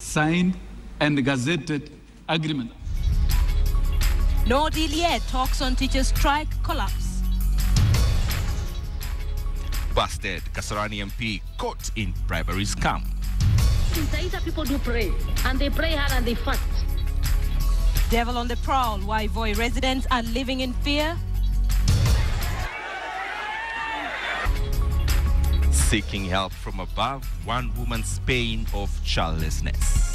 signed and gazetted agreement. No deal yet. Talks on teachers' strike collapse. Busted. Kasarani MP caught in bribery scam. In Taita, people do pray, and they pray hard and they fast. Devil on the prowl. Why Voi residents are living in fear? Seeking help from above, one woman's pain of childlessness.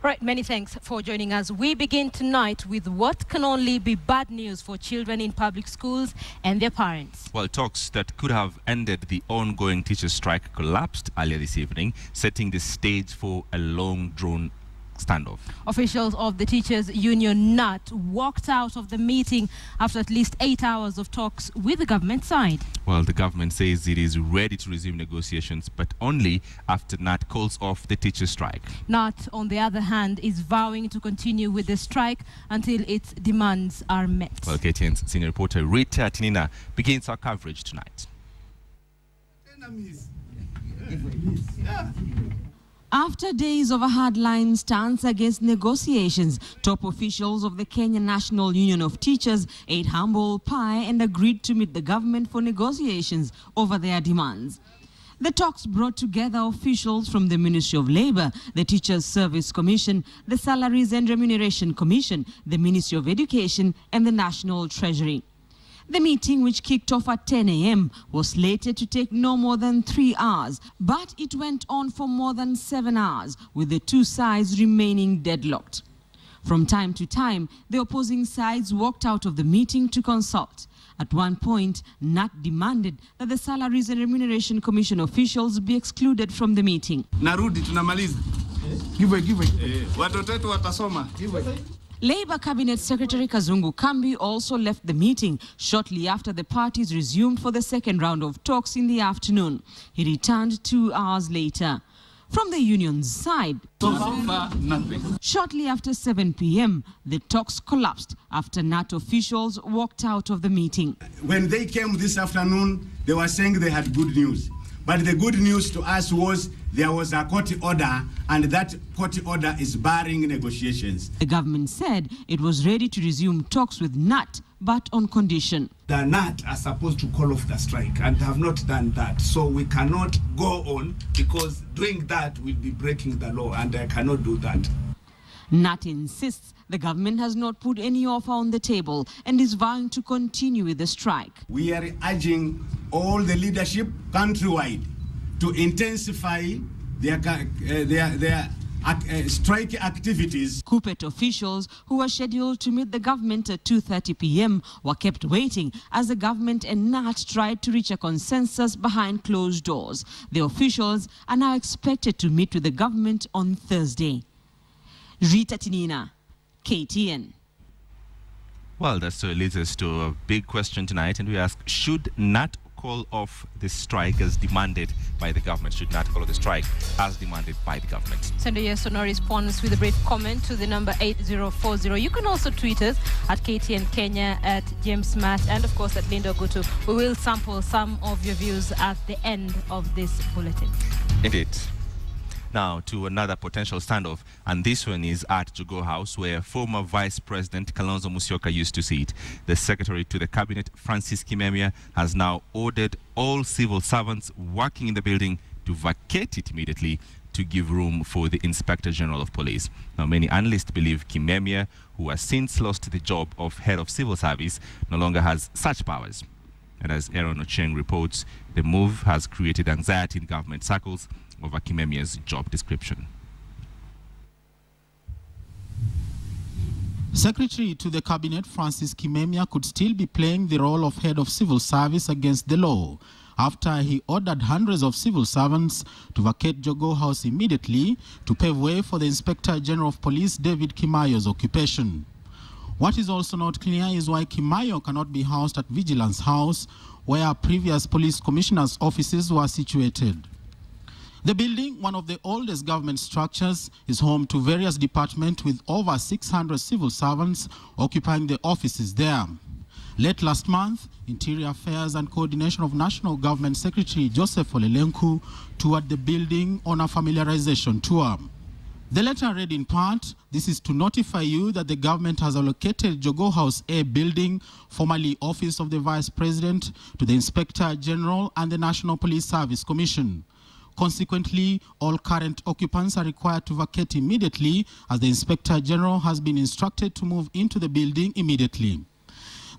Right, many thanks for joining us. We begin tonight with what can only be bad news for children in public schools and their parents. Well, talks that could have ended the ongoing teacher strike collapsed earlier this evening, setting the stage for a long-drawn standoff. Officials of the Teachers Union NAT walked out of the meeting after at least 8 hours of talks with the government side. Well, the government says it is ready to resume negotiations, but only after NAT calls off the teacher strike. NAT, on the other hand, is vowing to continue with the strike until its demands are met. Well, KTN's senior reporter Rita Tinina begins our coverage tonight. After days of a hardline stance against negotiations, top officials of the Kenya National Union of Teachers ate humble pie and agreed to meet the government for negotiations over their demands. The talks brought together officials from the Ministry of Labour, the Teachers Service Commission, the Salaries and Remuneration Commission, the Ministry of Education and the National Treasury. The meeting, which kicked off at 10 a.m., was slated to take no more than 3 hours, but it went on for more than 7 hours, with the two sides remaining deadlocked. From time to time, the opposing sides walked out of the meeting to consult. At one point, NAT demanded that the Salaries and Remuneration Commission officials be excluded from the meeting. Narudi tunamaliza. Watoto wetu watasoma. Labour Cabinet Secretary Kazungu Kambi also left the meeting shortly after the parties resumed for the second round of talks in the afternoon. He returned 2 hours later. From the union's side, shortly after 7 p.m., the talks collapsed after NAT officials walked out of the meeting. When they came this afternoon, they were saying they had good news. But the good news to us was there was a court order, and that court order is barring negotiations. The government said it was ready to resume talks with NAT, but on condition. The NAT are supposed to call off the strike and have not done that. So we cannot go on, because doing that will be breaking the law, and I cannot do that. NAT insists the government has not put any offer on the table and is vowing to continue with the strike. We are urging all the leadership countrywide to intensify their strike activities. Kupet officials who were scheduled to meet the government at 2:30 p.m. were kept waiting as the government and NAT tried to reach a consensus behind closed doors. The officials are now expected to meet with the government on Thursday. Rita Tinina, KTN. Well, that leads us to a big question tonight, and we ask, should NAT call off the strike as demanded by the government? Should NAT call off the strike as demanded by the government? Send a yes or no response with a brief comment to the number 8040. You can also tweet us at KTN Kenya, at James Matt, and of course at Lindo Gutu. We will sample some of your views at the end of this bulletin. Indeed. Now to another potential standoff, and this one is at Iago House, where former Vice President Kalonzo Musyoka used to sit. The Secretary to the Cabinet, Francis Kimemia, has now ordered all civil servants working in the building to vacate it immediately to give room for the Inspector General of Police. Now, many analysts believe Kimemia, who has since lost the job of Head of Civil Service, no longer has such powers. And as Aaron Ocheng reports, the move has created anxiety in government circles over Kimemia's job description. Secretary to the Cabinet Francis Kimemia could still be playing the role of Head of Civil Service against the law after he ordered hundreds of civil servants to vacate Iago House immediately to pave way for the Inspector General of Police David Kimayo's occupation. What is also not clear is why Kimayo cannot be housed at Vigilance House, where previous police commissioners' offices were situated. The building, one of the oldest government structures, is home to various departments with over 600 civil servants occupying the offices there. Late last month, Interior Affairs and Coordination of National Government Secretary Joseph Olelenku toured the building on a familiarization tour. The letter read in part, "This is to notify you that the government has allocated Iago House A building, formerly Office of the Vice President, to the Inspector General and the National Police Service Commission. Consequently, all current occupants are required to vacate immediately, as the Inspector General has been instructed to move into the building immediately."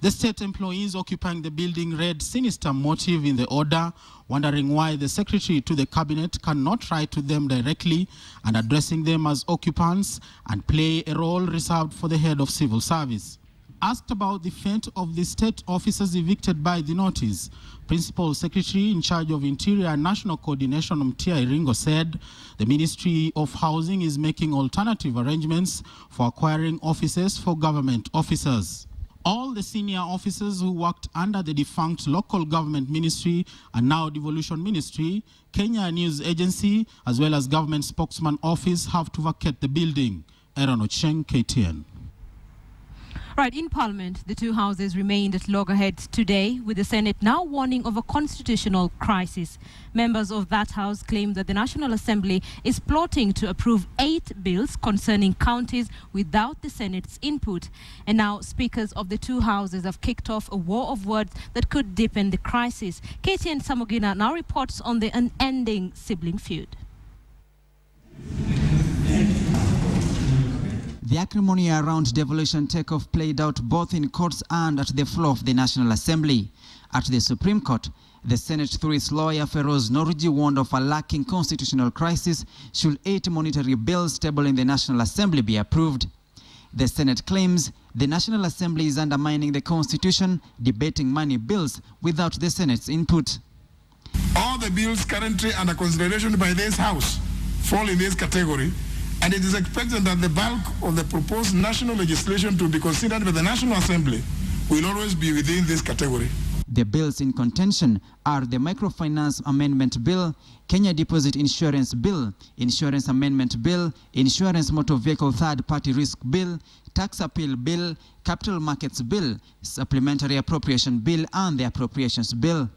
The state employees occupying the building read sinister motive in the order, wondering why the secretary to the cabinet cannot write to them directly and addressing them as occupants and play a role reserved for the head of civil service. Asked about the fate of the state officers evicted by the notice, Principal Secretary in charge of Interior and National Coordination Mtia Iringo said the Ministry of Housing is making alternative arrangements for acquiring offices for government officers. All the senior officers who worked under the defunct local government ministry and now devolution ministry, Kenya News Agency, as well as government spokesman office have to vacate the building. Aaron Ocheng, KTN. Right, in Parliament, the two houses remained at loggerheads today, with the Senate now warning of a constitutional crisis. Members of that house claim that the National Assembly is plotting to approve 8 bills concerning counties without the Senate's input. And now speakers of the two houses have kicked off a war of words that could deepen the crisis. KTN Samogina now reports on the unending sibling feud. The acrimony around devolution takeoff played out both in courts and at the floor of the National Assembly. At the Supreme Court, the Senate, through its lawyer Feroz Noruji, warned of a lacking constitutional crisis should 8 monetary bills tabled in the National Assembly be approved. The Senate claims the National Assembly is undermining the Constitution, debating money bills without the Senate's input. All the bills currently under consideration by this House fall in this category, and it is expected that the bulk of the proposed national legislation to be considered by the National Assembly will always be within this category. The bills in contention are the Microfinance Amendment Bill, Kenya Deposit Insurance Bill, Insurance Amendment Bill, Insurance Motor Vehicle Third-Party Risk Bill, Tax Appeal Bill, Capital Markets Bill, Supplementary Appropriation Bill, and the Appropriations Bill.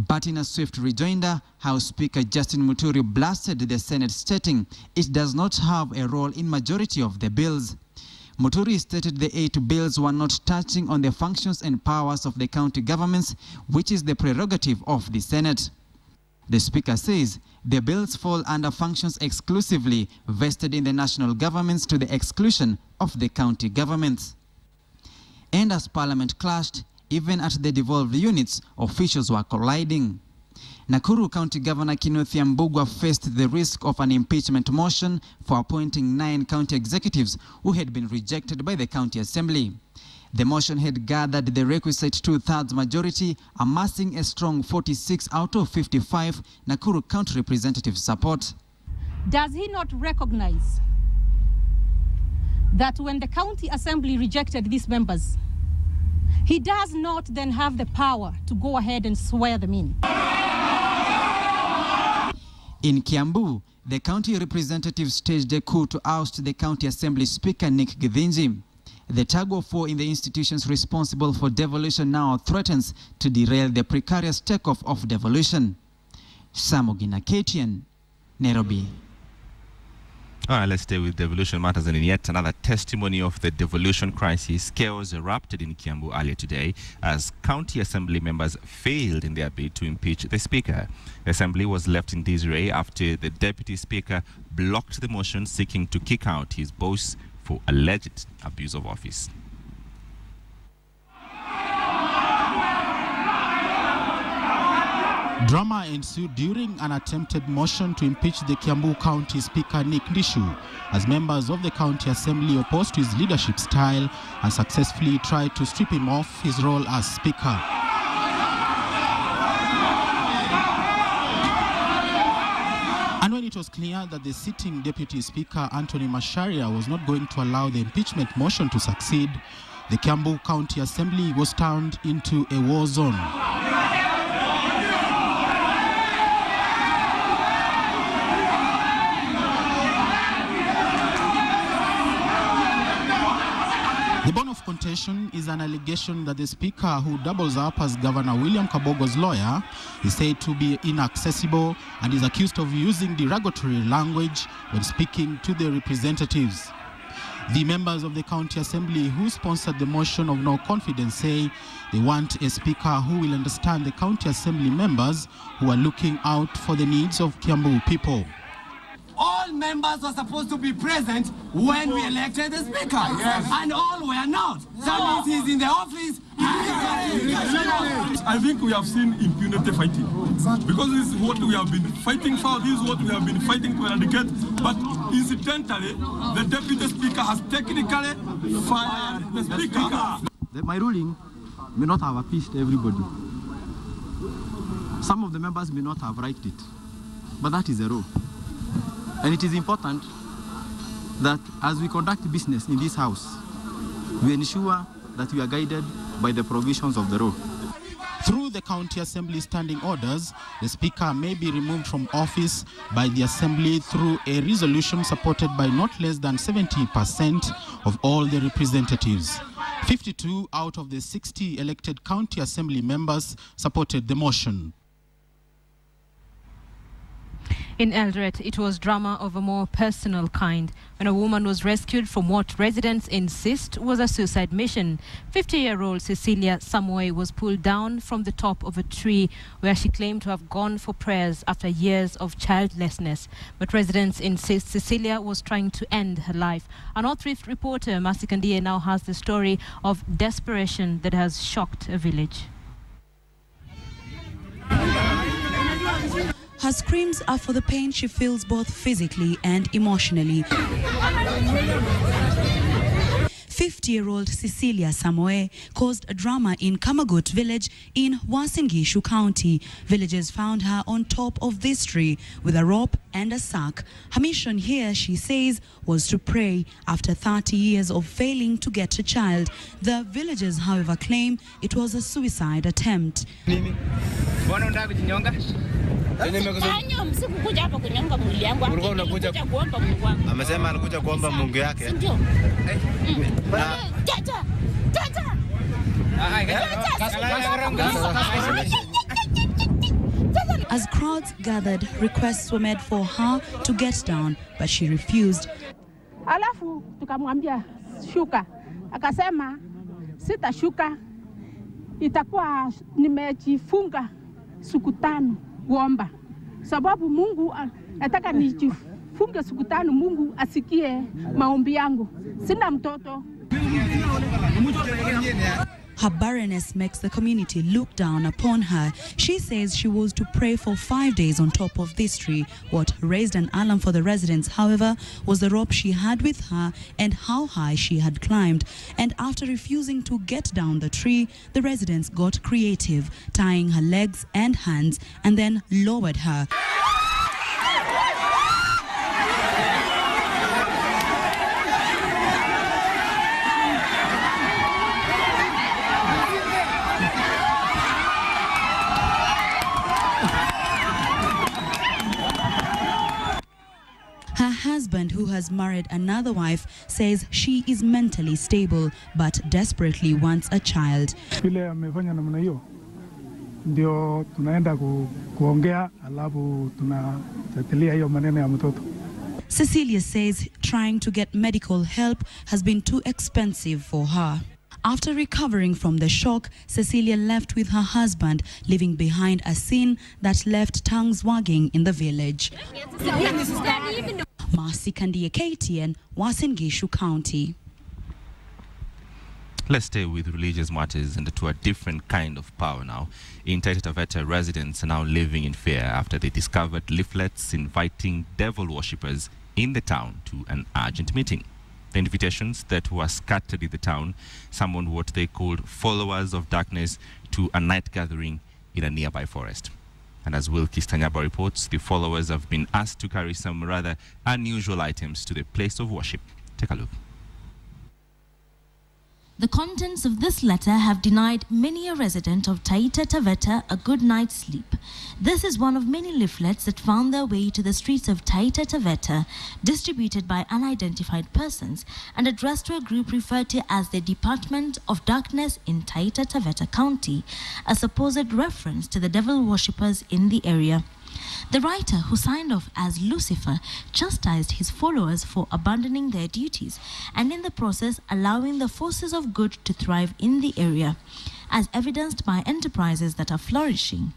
But in a swift rejoinder, House Speaker Justin Muturi blasted the Senate, stating it does not have a role in majority of the bills. Muturi stated the 8 bills were not touching on the functions and powers of the county governments, which is the prerogative of the Senate. The Speaker says the bills fall under functions exclusively vested in the national governments to the exclusion of the county governments. And as Parliament clashed, even at the devolved units, officials were colliding. Nakuru County Governor Kinothia Mbugua faced the risk of an impeachment motion for appointing 9 county executives who had been rejected by the county assembly. The motion had gathered the requisite 2/3 majority, amassing a strong 46 out of 55 Nakuru County representatives' support. Does he not recognize that when the county assembly rejected these members, he does not then have the power to go ahead and swear them in? In Kiambu, the county representatives staged a coup to oust the county assembly speaker Nick Githinji. The tug of war in the institutions responsible for devolution now threatens to derail the precarious takeoff of devolution. Samogina, KTN, Nairobi. All right, let's stay with devolution matters, and in yet another testimony of the devolution crisis, chaos erupted in Kiambu earlier today as county assembly members failed in their bid to impeach the speaker. The assembly was left in disarray after the deputy speaker blocked the motion seeking to kick out his boss for alleged abuse of office. Drama ensued during an attempted motion to impeach the Kiambu County Speaker Nick Ndishu, as members of the County Assembly opposed to his leadership style and successfully tried to strip him off his role as Speaker. And when it was clear that the sitting Deputy Speaker Anthony Macharia was not going to allow the impeachment motion to succeed, the Kiambu County Assembly was turned into a war zone. The bone of contention is an allegation that the Speaker, who doubles up as Governor William Kabogo's lawyer, is said to be inaccessible and is accused of using derogatory language when speaking to the representatives. The members of the County Assembly who sponsored the motion of no confidence say they want a Speaker who will understand the County Assembly members who are looking out for the needs of Kiambu people. All members are supposed to be present when we elected the Speaker, and all were not. That means he's in the office. I think we have seen impunity fighting, because this is what we have been fighting for, this is what we have been fighting to eradicate, but incidentally, the Deputy Speaker has technically fired the Speaker. My ruling may not have appeased everybody. Some of the members may not have liked it, but that is a rule. And it is important that as we conduct business in this house, we ensure that we are guided by the provisions of the law. Through the County Assembly standing orders, the Speaker may be removed from office by the Assembly through a resolution supported by not less than 70% of all the representatives. 52 out of the 60 elected County Assembly members supported the motion. In Eldoret, it was drama of a more personal kind when a woman was rescued from what residents insist was a suicide mission. 50-year-old Cecilia Samoei was pulled down from the top of a tree where she claimed to have gone for prayers after years of childlessness. But residents insist Cecilia was trying to end her life. Our North Rift reporter, Mercy Kandie, now has the story of desperation that has shocked a village. Her screams are for the pain she feels both physically and emotionally. 50-year-old Cecilia Samoei caused a drama in Kamagut village in Uasin Gishu County. Villagers found her on top of this tree with a rope and a sack. Her mission here, she says, was to pray after 30 years of failing to get a child. The villagers, however, claim it was a suicide attempt. Amesema alikuja kuomba Mungu yake. As crowds gathered, requests were made for her to get down, but she refused. Alafu tukamwambia shuka, akasema sitashuka, itakuwa nimejifunga siku 5 kuomba, sababu Mungu nataka nijifunge siku 5, Mungu asikie maombi yangu. Sina mtoto. Her barrenness makes the community look down upon her. She says she was to pray for 5 days on top of this tree. What raised an alarm for the residents, however, was the rope she had with her and how high she had climbed. And after refusing to get down the tree, the residents got creative, tying her legs and hands and then lowered her. Her husband, who has married another wife, says she is mentally stable but desperately wants a child. Vile amefanya namna hiyo ndio tunaenda kuongea alafu tunatatilia hiyo maneno ya mtoto. Cecilia says trying to get medical help has been too expensive for her. After recovering from the shock, Cecilia left with her husband, leaving behind a scene that left tongues wagging in the village. Mercy Kandie, KTN, Uasin Gishu County. Let's stay with religious matters and to a different kind of power now. In Taita Taveta, residents are now living in fear after they discovered leaflets inviting devil worshippers in the town to an urgent meeting. The invitations that were scattered in the town summoned what they called followers of darkness to a night gathering in a nearby forest. And as Wilkis Tanyaba reports, the followers have been asked to carry some rather unusual items to the place of worship. Take a look. The contents of this letter have denied many a resident of Taita Taveta a good night's sleep. This is one of many leaflets that found their way to the streets of Taita Taveta, distributed by unidentified persons and addressed to a group referred to as the Department of Darkness in Taita Taveta County, a supposed reference to the devil worshippers in the area. The writer, who signed off as Lucifer, chastised his followers for abandoning their duties and in the process allowing the forces of good to thrive in the area, as evidenced by enterprises that are flourishing.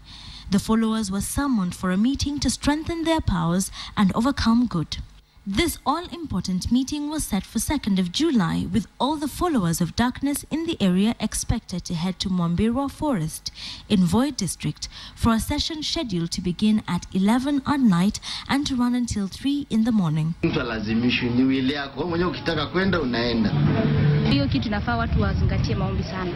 The followers were summoned for a meeting to strengthen their powers and overcome good. This all-important meeting was set for 2nd of July, with all the followers of darkness in the area expected to head to Mwambirwa Forest in Voi district for a session scheduled to begin at 11 at night and to run until 3 in the morning. Hiyo kitu nafaa watu wazingatie maombi sana.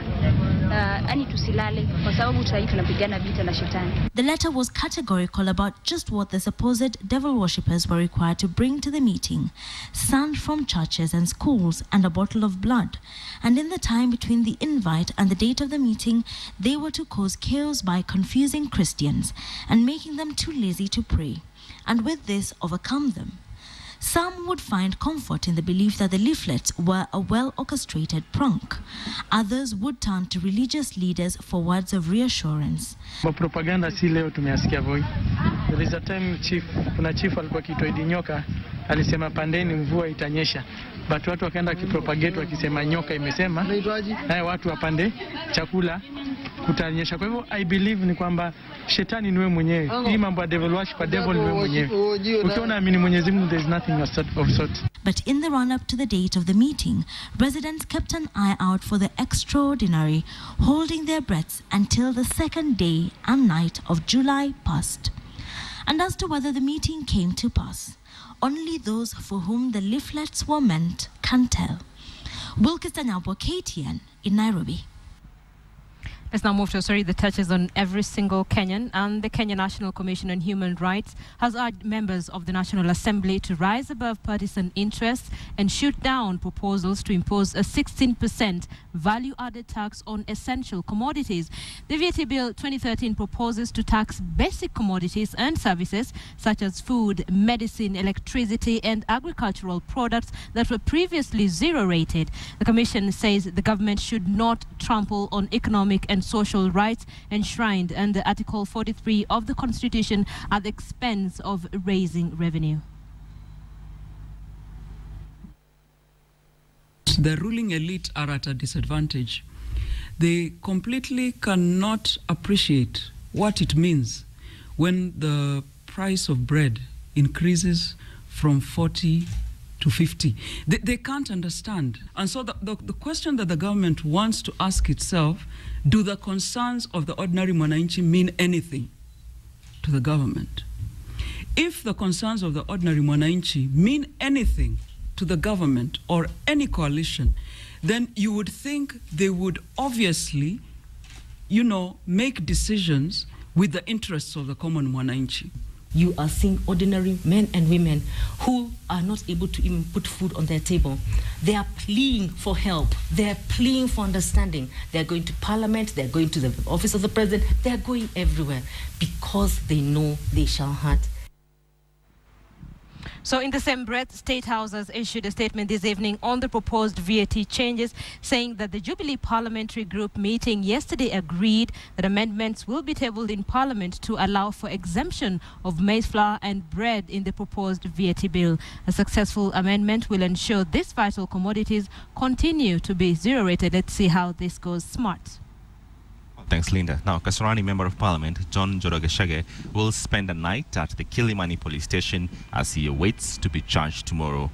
Ani tusilale kwa sababu sasa tunapigana vita na shetani. The letter was categorical about just what the supposed devil worshippers were required to bring to the meeting: sand from churches and schools and a bottle of blood. And in the time between the invite and the date of the meeting, they were to cause chaos by confusing Christians and making them too lazy to pray, and with this overcome them. Some would find comfort in the belief that the leaflets were a well-orchestrated prank. Others would turn to religious leaders for words of reassurance. Propaganda si leo tumeasikia Voi. There is a time kuna chief alikuwa kitwa Idinyoka alisema pandeni mvua itanyesha. But watu wakaenda kipropagate wakisema nyoka imesema watu wapande chakula kutanyesha. Kwa hivyo I believe ni kwamba shetani ni wewe mwenyewe. Hii mambo ya devil worship, devil ni wewe mwenyewe. Ukiona amini Mwenyezi Mungu, there is nothing of sort. But in the run-up to the date of the meeting, residents kept an eye out for the extraordinary, holding their breaths until the 2nd day and night of July passed. And as to whether the meeting came to pass, only those for whom the leaflets were meant can tell. Wilkes Tanyabwa, KTN in Nairobi. Let's now move to a story that touches on every single Kenyan. And the Kenya National Commission on Human Rights has urged members of the National Assembly to rise above partisan interests and shoot down proposals to impose a 16% value-added tax on essential commodities. The VAT Bill 2013 proposes to tax basic commodities and services such as food, medicine, electricity, and agricultural products that were previously zero-rated. The Commission says the government should not trample on economic and social rights enshrined under Article 43 of the Constitution at the expense of raising revenue. The ruling elite are at a disadvantage. They completely cannot appreciate what it means when the price of bread increases from 40 to 50. They can't understand. And so the question that the government wants to ask itself, do the concerns of the ordinary mwananchi mean anything to the government? If the concerns of the ordinary mwananchi mean anything to the government or any coalition, then you would think they would obviously, make decisions with the interests of the common mwananchi. You are seeing ordinary men and women who are not able to even put food on their table. They are pleading for help. They are pleading for understanding. They are going to Parliament. They are going to the office of the President. They are going everywhere because they know they shall hurt. So in the same breath, State House has issued a statement this evening on the proposed VAT changes, saying that the Jubilee Parliamentary Group meeting yesterday agreed that amendments will be tabled in Parliament to allow for exemption of maize flour and bread in the proposed VAT bill. A successful amendment will ensure these vital commodities continue to be zero-rated. Let's see how this goes. Smart. Thanks, Linda. Now, Kasarani Member of Parliament John Njoroge will spend a night at the Kilimani police station as he awaits to be charged tomorrow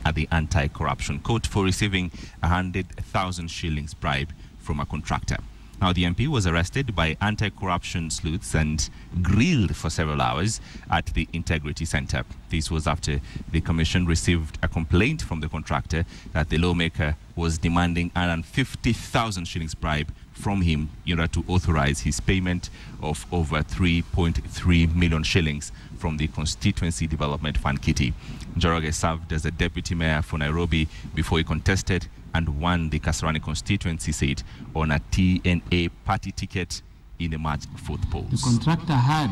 at the anti-corruption court for receiving 100,000 shillings bribe from a contractor. Now, the MP was arrested by anti-corruption sleuths and grilled for several hours at the Integrity Centre. This was after the Commission received a complaint from the contractor that the lawmaker was demanding 150,000 shillings bribe from him in order to authorize his payment of over 3.3 million shillings from the Constituency Development Fund kitty. Njoroge served as a deputy mayor for Nairobi before he contested and won the Kasarani constituency seat on a TNA party ticket in the March 4th polls. The contractor had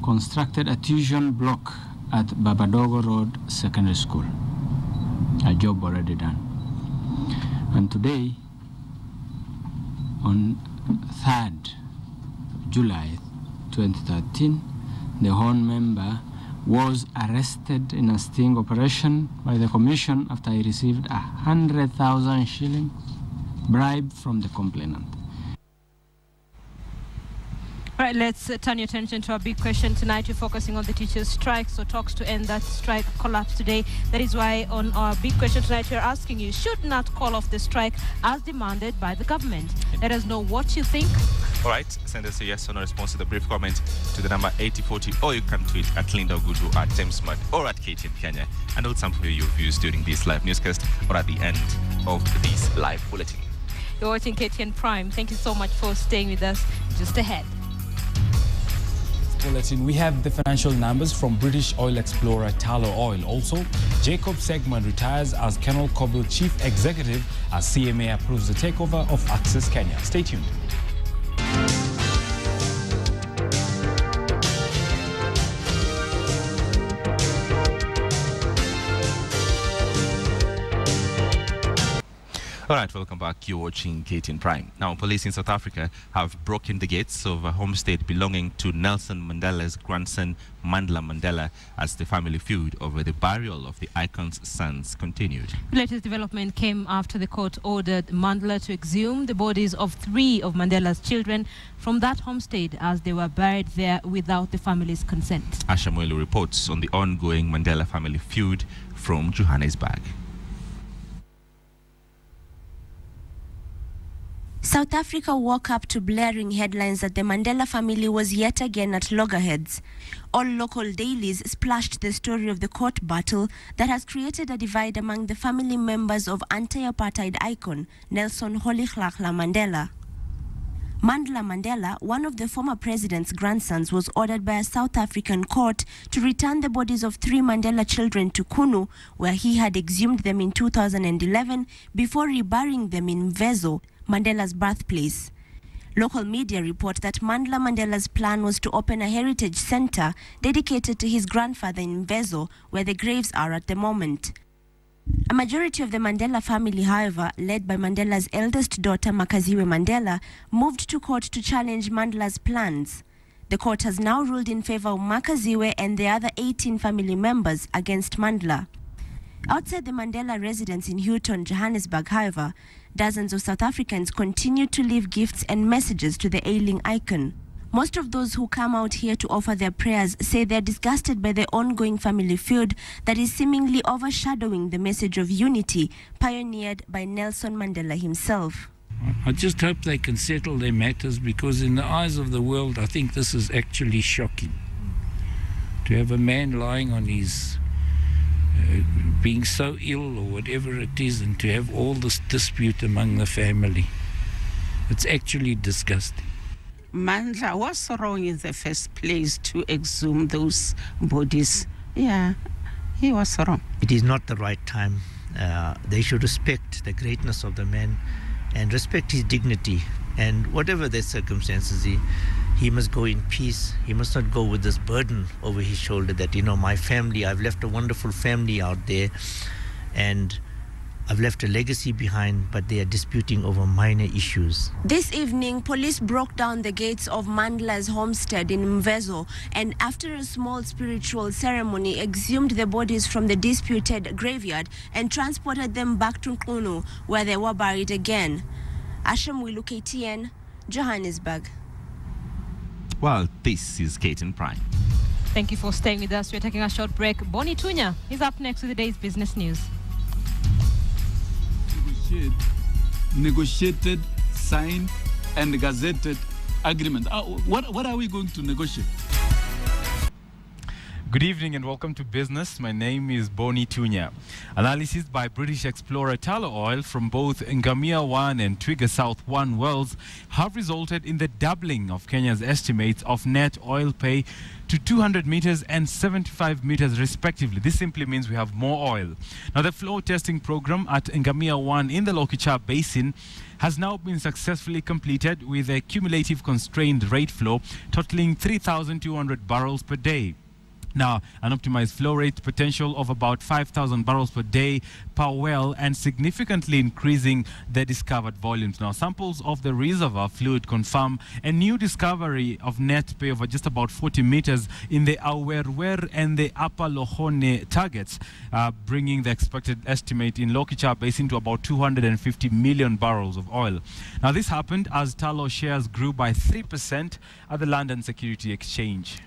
constructed a tuition block at Babadogo Road Secondary School, a job already done. And today, on 3rd July 2013, the Horn member was arrested in a sting operation by the Commission after he received 100,000 shilling bribe from the complainant. All right, let's turn your attention to our big question tonight. We're focusing on the teachers' strike, so talks to end that strike collapse today. That is why on our big question tonight, we're asking you, should not call off the strike as demanded by the government. Let us know what you think. All right, send us a yes or no response to the brief comment to the number 8040, or you can tweet at Linda Ogutu, at JamesMart, or at KTN Kenya, and we'll sample your views during this live newscast or at the end of this live bulletin. You're watching KTN Prime. Thank you so much for staying with us. Just ahead. Bulletin, we have the financial numbers from British oil explorer Tullow Oil. Also, Jacob Segman retires as Colonel Kobil Chief Executive as CMA approves the takeover of Access Kenya. Stay tuned. All right, welcome back. You're watching KTN Prime. Now, police in South Africa have broken the gates of a homestead belonging to Nelson Mandela's grandson, Mandela Mandela, as the family feud over the burial of the icon's sons continued. The latest development came after the court ordered Mandela to exhume the bodies of 3 of Mandela's children from that homestead as they were buried there without the family's consent. Ashamuelu reports on the ongoing Mandela family feud from Johannesburg. South Africa woke up to blaring headlines that the Mandela family was yet again at loggerheads. All local dailies splashed the story of the court battle that has created a divide among the family members of anti-apartheid icon Nelson Rolihlahla Mandela. Mandela Mandela, one of the former president's grandsons, was ordered by a South African court to return the bodies of 3 Mandela children to Kunu, where he had exhumed them in 2011 before reburying them in Mvezo, Mandela's birthplace. Local media report that Mandela Mandela's plan was to open a heritage center dedicated to his grandfather in Mvezo, where the graves are at the moment. A majority of the Mandela family, however, led by Mandela's eldest daughter Makaziwe Mandela, moved to court to challenge Mandela's plans. The court has now ruled in favor of Makaziwe and the other 18 family members against Mandela. Outside the Mandela residence in Houghton, Johannesburg, however, dozens of South Africans continue to leave gifts and messages to the ailing icon. Most of those who come out here to offer their prayers say they're disgusted by the ongoing family feud that is seemingly overshadowing the message of unity pioneered by Nelson Mandela himself. I just hope they can settle their matters, because in the eyes of the world, I think this is actually shocking. To have a man lying on his being so ill or whatever it is, and to have all this dispute among the family. It's actually disgusting. Mandela was wrong in the first place to exhume those bodies. Yeah, he was wrong. It is not the right time. They should respect the greatness of the man and respect his dignity. And whatever the circumstances, he must go in peace. He must not go with this burden over his shoulder that, my family, I've left a wonderful family out there and I've left a legacy behind, but they are disputing over minor issues. This evening, police broke down the gates of Mandela's homestead in Mvezo and after a small spiritual ceremony, exhumed the bodies from the disputed graveyard and transported them back to Nkunu, where they were buried again. Ashamuelu, KTN, Johannesburg. Well, this is KTN Prime. Thank you for staying with us. We're taking a short break. Bonnie Tunya is up next with the day's business news. Negotiated, signed, and gazetted agreement. What are we going to negotiate? Good evening and welcome to Business. My name is Boni Tunya. Analysis by British explorer Tallow Oil from both Ngamia 1 and Twiga South 1 wells have resulted in the doubling of Kenya's estimates of net oil pay to 200 meters and 75 meters respectively. This simply means we have more oil. Now, the flow testing program at Ngamia 1 in the Lokichar Basin has now been successfully completed with a cumulative constrained rate flow totaling 3,200 barrels per day. Now, an optimized flow rate potential of about 5,000 barrels per day per well and significantly increasing the discovered volumes. Now, samples of the reservoir fluid confirm a new discovery of net pay over just about 40 meters in the Awerwer and the Upper Lohone targets, bringing the expected estimate in Lokichar Basin to about 250 million barrels of oil. Now, this happened as tallow shares grew by 3% at the London Security Exchange.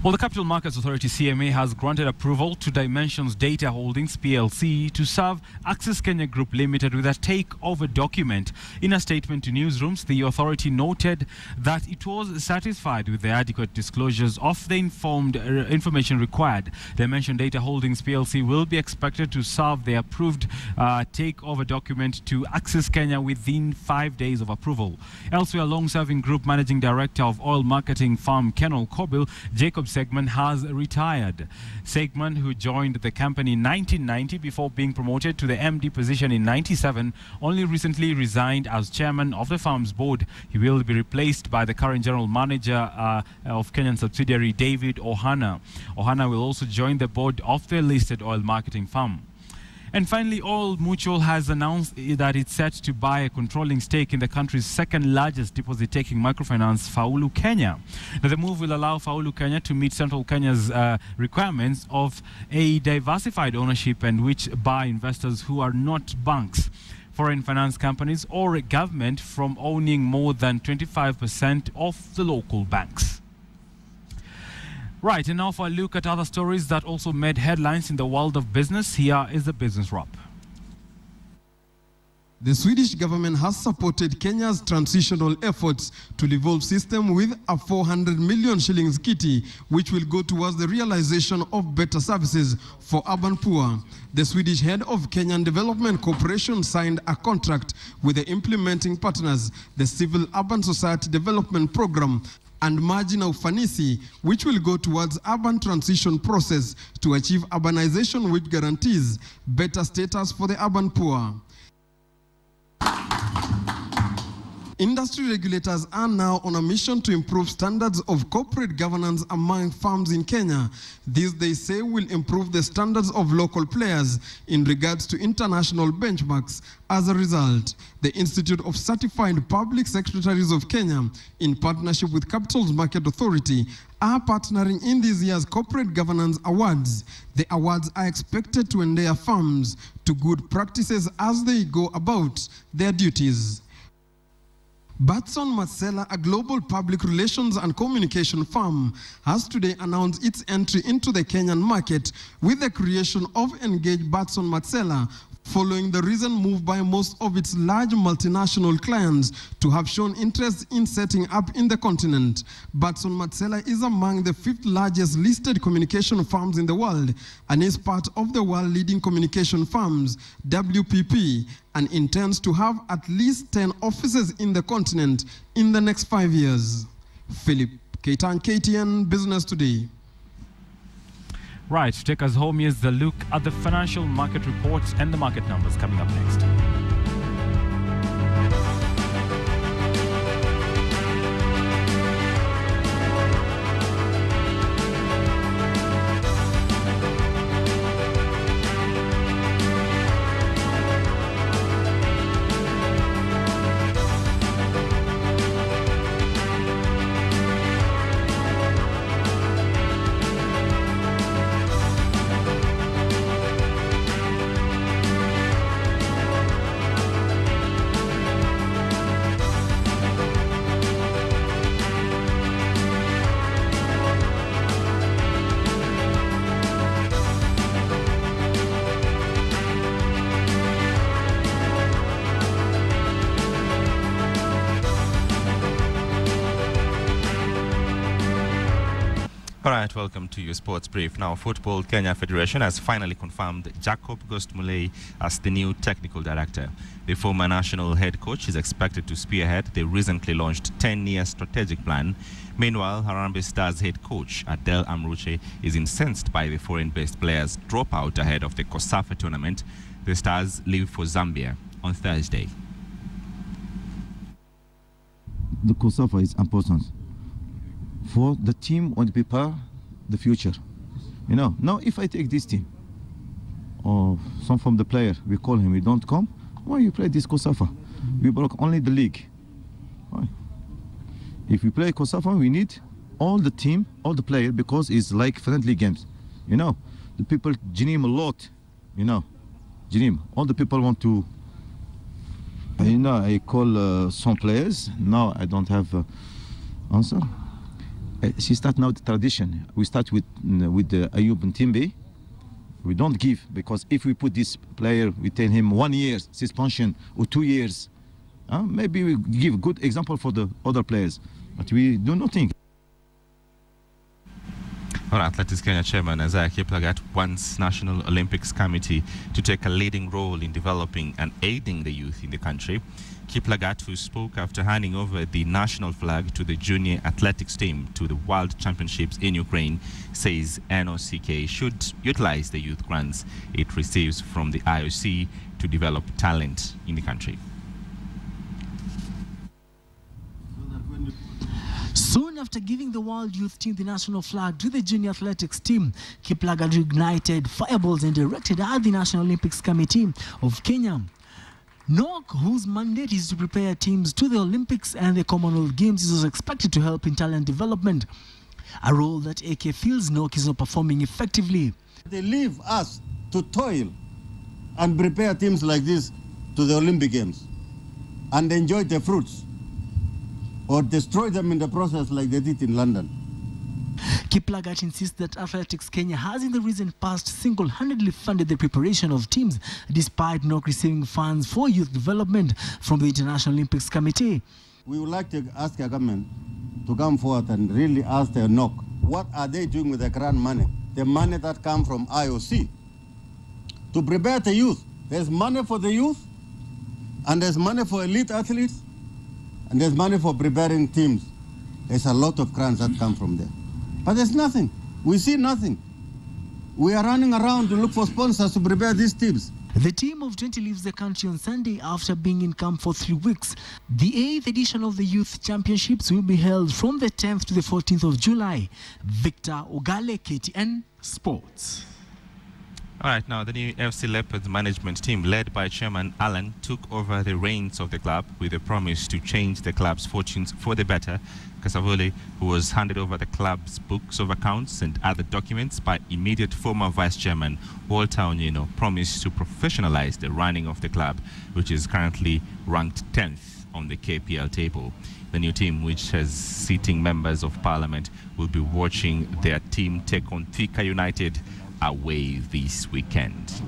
Well, the Capital Markets Authority, CMA, has granted approval to Dimensions Data Holdings PLC to serve Access Kenya Group Limited with a takeover document. In a statement to newsrooms, the authority noted that it was satisfied with the adequate disclosures of the information required. Dimension Data Holdings PLC will be expected to serve the approved takeover document to Access Kenya within 5 days of approval. Elsewhere, long-serving Group Managing Director of oil marketing firm Kenol Kobil, Jacob Segman, has retired. Segman, who joined the company in 1990 before being promoted to the MD position in 97, only recently resigned as chairman of the firm's board. He will be replaced by the current general manager of Kenyan subsidiary David Ohana. Ohana will also join the board of the listed oil marketing firm. And finally, Oil Mutual has announced that it's set to buy a controlling stake in the country's second largest deposit-taking microfinance, Faulu Kenya. Now, the move will allow Faulu Kenya to meet Central Kenya's requirements of a diversified ownership and which bar investors who are not banks, foreign finance companies or a government from owning more than 25% of the local banks. Right, and now for a look at other stories that also made headlines in the world of business. Here is the Business Wrap. The Swedish government has supported Kenya's transitional efforts to evolve system with a 400 million shillings kitty, which will go towards the realization of better services for urban poor. The Swedish head of Kenyan Development Corporation signed a contract with the implementing partners, the Civil Urban Society Development Program, and Marginal Ufanisi, which will go towards urban transition process to achieve urbanization, which guarantees better status for the urban poor. Industry regulators are now on a mission to improve standards of corporate governance among firms in Kenya. This, they say, will improve the standards of local players in regards to international benchmarks. As a result, the Institute of Certified Public Secretaries of Kenya, in partnership with Capital Market Authority, are partnering in this year's Corporate Governance Awards. The awards are expected to endear firms to good practices as they go about their duties. Batson Marcella, a global public relations and communication firm, has today announced its entry into the Kenyan market with the creation of Engage Batson Marcella, following the recent move by most of its large multinational clients to have shown interest in setting up in the continent. Batson Marcella is among the 5th largest listed communication firms in the world and is part of the world-leading communication firms, WPP, and intends to have at least 10 offices in the continent in the next 5 years. Philip Keitan, KTN Business Today. Right, to take us home, here's the look at the financial market reports and the market numbers coming up next. All right, welcome to your sports brief. Now, Football Kenya Federation has finally confirmed Jacob Ghost-Mulee as the new technical director. The former national head coach is expected to spearhead the recently launched 10-year strategic plan. Meanwhile, Harambee Stars head coach Adel Amruche is incensed by the foreign-based players' dropout ahead of the COSAFA tournament. The Stars leave for Zambia on Thursday. The COSAFA is important for the team and prepare the future. You know, now if I take this team or some from the player, we call him, we don't come, why you play this COSAFA? We broke only the league. Why? If we play COSAFA, we need all the team, all the players, because it's like friendly games. You know, the people Jinim a lot, you know, Jinim, all the people want to, you know, I call some players, now I don't have answer. She start now the tradition. We start with Ayub and Timbe. We don't give, because if we put this player, we tell him 1 year suspension or 2 years. Maybe we give good example for the other players, but we do nothing. All right, Athletics Kenya Chairman Isaiah Kiplagat wants National Olympics Committee to take a leading role in developing and aiding the youth in the country. Kiplagat, who spoke after handing over the national flag to the junior athletics team to the World Championships in Ukraine, says NOCK should utilize the youth grants it receives from the IOC to develop talent in the country. Soon after giving the World Youth Team the national flag to the junior athletics team, Kiplagat ignited fireballs and directed at the National Olympics Committee of Kenya. NOC, whose mandate is to prepare teams to the Olympics and the Commonwealth Games, is also expected to help in talent development, a role that AK feels NOC is not performing effectively. They leave us to toil and prepare teams like this to the Olympic Games and enjoy the fruits, or destroy them in the process like they did in London. Kiplagat insists that Athletics Kenya has in the recent past single-handedly funded the preparation of teams despite not receiving funds for youth development from the International Olympics Committee. We would like to ask our government to come forward and really ask their NOC, what are they doing with the grant money, the money that comes from IOC, to prepare the youth. There's money for the youth, and there's money for elite athletes, and there's money for preparing teams. There's a lot of grants that come from there. But there's nothing. We see nothing. We are running around to look for sponsors to prepare these teams. The team of 20 leaves the country on Sunday after being in camp for 3 weeks. The 8th edition of the Youth Championships will be held from the 10th to the 14th of July. Victor Ogale, KTN Sports. All right, now the new FC Leopards management team, led by Chairman Allen, took over the reins of the club with a promise to change the club's fortunes for the better. Kasavole, who was handed over the club's books of accounts and other documents by immediate former Vice Chairman Walter Onyino, promised to professionalize the running of the club, which is currently ranked 10th on the KPL table. The new team, which has sitting members of parliament, will be watching their team take on Thika United away this weekend.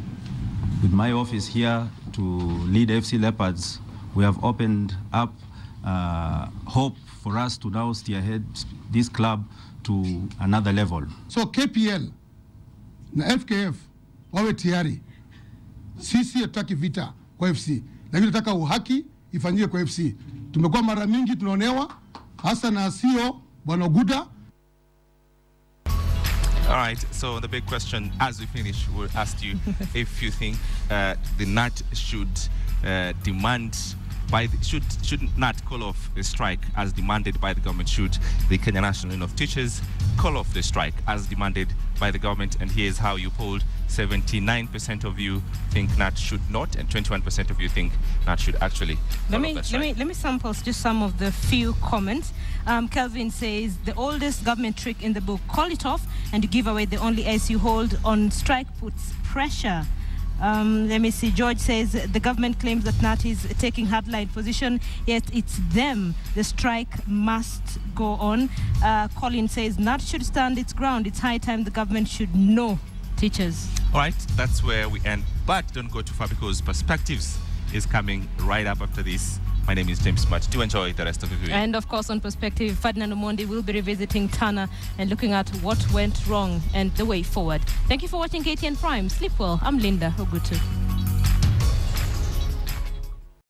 With my office here to lead FC Leopards, we have opened up hope for us to now steer ahead this club to another level. So KPL na FKF wawe tayari. Sisi hatutaki vita kwa FC, lakini tunataka uhaki ifanyike kwa FC. Tumekuwa mara mingi tunaonewa, hasa na CEO Bwana Guda. All right, so the big question as we finish, we'll ask you if you think the NAT should should not call off a strike as demanded by the government. Should the Kenya National Union of Teachers call off the strike as demanded by the government? And here's how you polled. 79% of you think NAT should not, and 21% of you think NAT should actually let me sample just some of the few comments. Kelvin says the oldest government trick in the book, call it off and you give away the only ace you hold on strike puts pressure. Let me see. George says the government claims that NAT is taking hardline position, yet it's them. The strike must go on. Colin says NAT should stand its ground. It's high time the government should know teachers. All right, that's where we end. But don't go too far, because Perspectives is coming right up after this. My name is James Matt. Do enjoy the rest of the viewing. And of course, on Perspective, Ferdinand Omondi will be revisiting Tana and looking at what went wrong and the way forward. Thank you for watching KTN Prime. Sleep well. I'm Linda Ogutu.